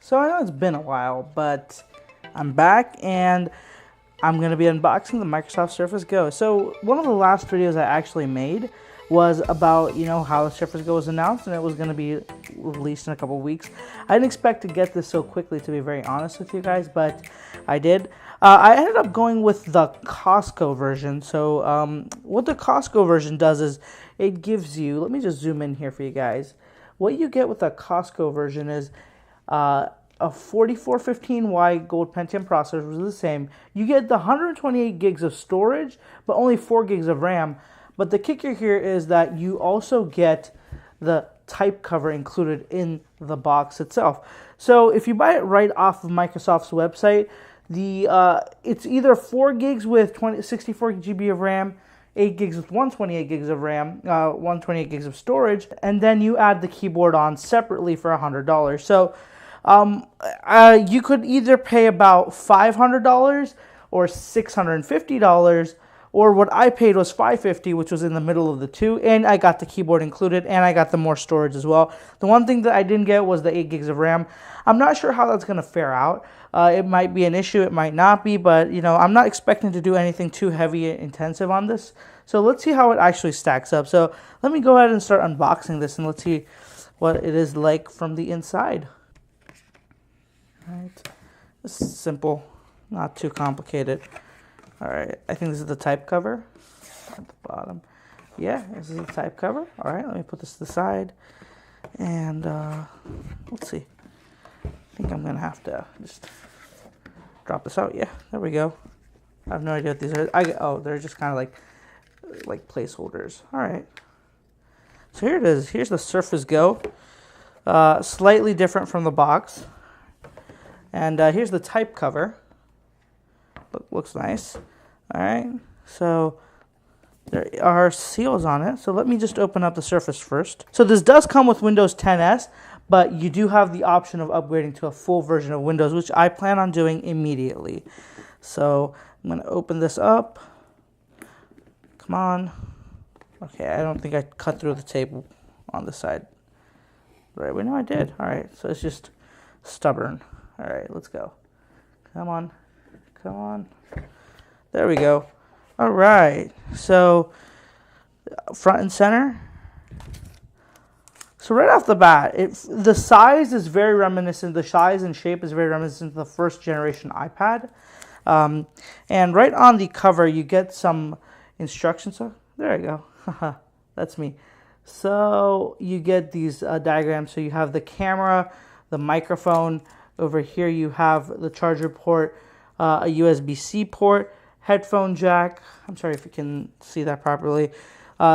So I know it's been a while, but I'm back and I'm going to be unboxing the Microsoft Surface Go. So one of the last videos I actually made was about, how the Surface Go was announced and it was going to be released in a couple weeks. I didn't expect to get this so quickly, to be very honest with you guys, but I did. I ended up going with the Costco version. So what the Costco version does is it gives you, let me just zoom in here for you guys. What you get with the Costco version is a 4415Y Gold Pentium processor, which is the same. You get the 128 gigs of storage, but only 4 gigs of RAM. But the kicker here is that you also get the type cover included in the box itself. So if you buy it right off of Microsoft's website, it's either 4 gigs with 64 GB of RAM, 8 gigs with 128 gigs of RAM, 128 gigs of storage, and then you add the keyboard on separately for $100. So you could either pay about $500 or $650, or what I paid was $550, which was in the middle of the two, and I got the keyboard included, and I got the more storage as well. The one thing that I didn't get was the 8 gigs of RAM. I'm not sure how that's going to fare out. It might be an issue, it might not be, but I'm not expecting to do anything too heavy and intensive on this. So let's see how it actually stacks up. So let me go ahead and start unboxing this, and let's see what it is like from the inside. Alright, this is simple, not too complicated. Alright, I think this is the type cover at the bottom. Yeah, this is the type cover. Alright, let me put this to the side. And let's see. I think I'm going to have to just drop this out. Yeah, there we go. I have no idea what these are. They're just kind of like placeholders. Alright. So here it is. Here's the Surface Go. Slightly different from the box. And here's the type cover. Looks nice. All right, so there are seals on it. So let me just open up the Surface first. So this does come with Windows 10s, but you do have the option of upgrading to a full version of Windows, which I plan on doing immediately. So I'm going to open this up. Come on. Okay, I don't think I cut through the tape on the side. Right, we know I did. All right, so it's just stubborn. All right, let's go. Come on. Come on. There we go. All right. So front and center. So right off the bat, the size is very reminiscent. The size and shape is very reminiscent of the first generation iPad. And right on the cover, you get some instructions. So there you go. That's me. So you get these diagrams. So you have the camera, the microphone. Over here you have the charger port, a USB-C port, headphone jack. I'm sorry if you can see that properly.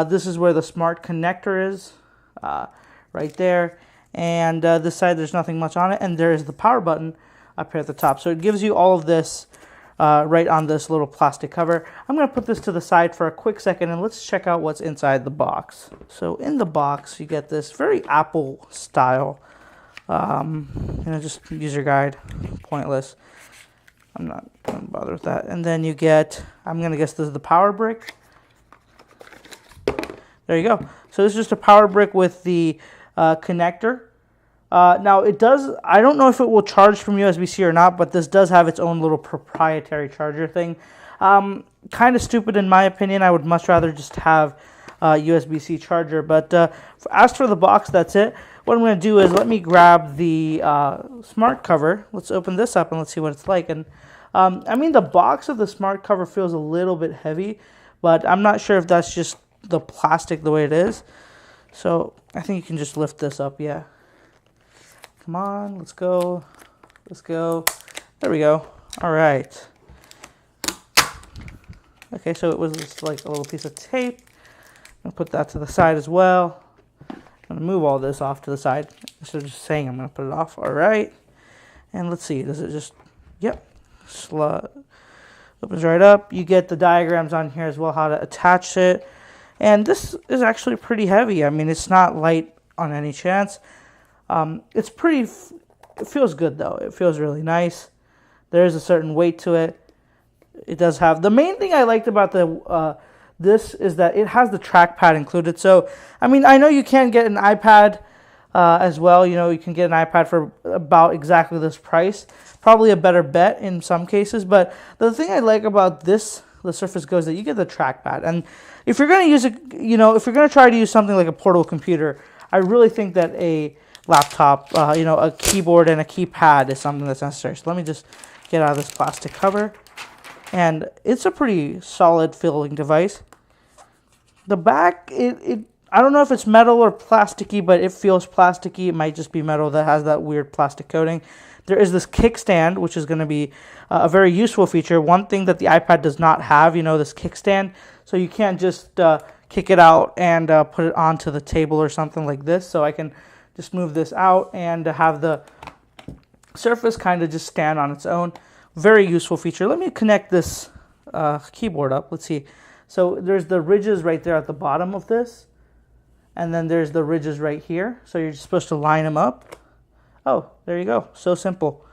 This is where the smart connector is, right there. And this side, there's nothing much on it. And there is the power button up here at the top. So it gives you all of this right on this little plastic cover. I'm going to put this to the side for a quick second, and let's check out what's inside the box. So in the box, you get this very Apple style just user guide, pointless. I'm not going to bother with that. And then you get, I'm going to guess this is the power brick. There you go. So this is just a power brick with the connector. Now it does, I don't know if it will charge from USB-C or not, but this does have its own little proprietary charger thing. Kind of stupid in my opinion. I would much rather just have a USB-C charger. But as for the box, that's it. What I'm going to do is let me grab the smart cover. Let's open this up and let's see what it's like. And I mean, the box of the smart cover feels a little bit heavy, but I'm not sure if that's just the plastic the way it is. So I think you can just lift this up. Yeah. Come on, let's go. Let's go. There we go. All right. Okay, so it was just like a little piece of tape. I'm going to put that to the side as well. I'm going to move all this off to the side instead of just saying I'm going to put it off. All right. And let's see. Does it just, yep. Opens right up. You get the diagrams on here as well, how to attach it. And this is actually pretty heavy. I mean, it's not light on any chance. It's pretty, it feels good though. It feels really nice. There is a certain weight to it. It does have, the main thing I liked about this is that it has the trackpad included. So, I mean, I know you can't get an iPad as well. You know, you can get an iPad for about exactly this price. Probably a better bet in some cases. But the thing I like about the Surface Go is that you get the trackpad. And if you're going to use it, you know, if you're going to try to use something like a portable computer, I really think that a laptop, you know, a keyboard and a keypad is something that's necessary. So let me just get out of this plastic cover. And it's a pretty solid feeling device. The back, I don't know if it's metal or plasticky, but it feels plasticky. It might just be metal that has that weird plastic coating. There is this kickstand, which is going to be a very useful feature. One thing that the iPad does not have, you know, this kickstand. So you can't just kick it out and put it onto the table or something like this. So I can just move this out and have the Surface kind of just stand on its own. Very useful feature. Let me connect this keyboard up. Let's see. So there's the ridges right there at the bottom of this. And then there's the ridges right here. So you're just supposed to line them up. Oh, there you go. So simple.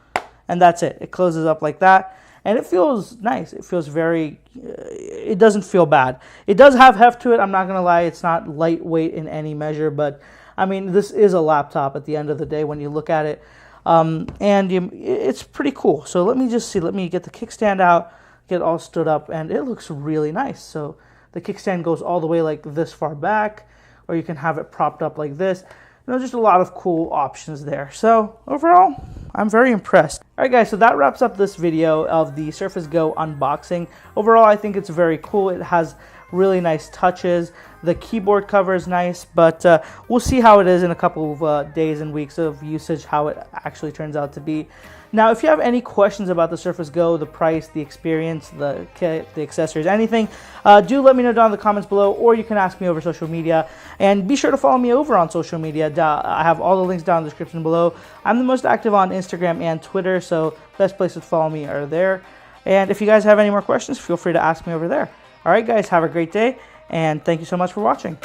And that's it. It closes up like that. And it feels nice. It feels very, it doesn't feel bad. It does have heft to it. I'm not going to lie. It's not lightweight in any measure. But, I mean, this is a laptop at the end of the day when you look at it. It's pretty cool. So let me just see. Let me get the kickstand out, get all stood up. And it looks really nice. So the kickstand goes all the way like this far back. Or you can have it propped up like this. You know, just a lot of cool options there. So overall, I'm very impressed. All right, guys, so that wraps up this video of the Surface Go unboxing. Overall, I think it's very cool. It has really nice touches. The keyboard cover is nice, but we'll see how it is in a couple of days and weeks of usage, how it actually turns out to be. Now, if you have any questions about the Surface Go, the price, the experience, the kit, the accessories, anything, do let me know down in the comments below, or you can ask me over social media. And be sure to follow me over on social media. I have all the links down in the description below. I'm the most active on Instagram and Twitter, so best places to follow me are there. And if you guys have any more questions, feel free to ask me over there. All right, guys, have a great day, and thank you so much for watching.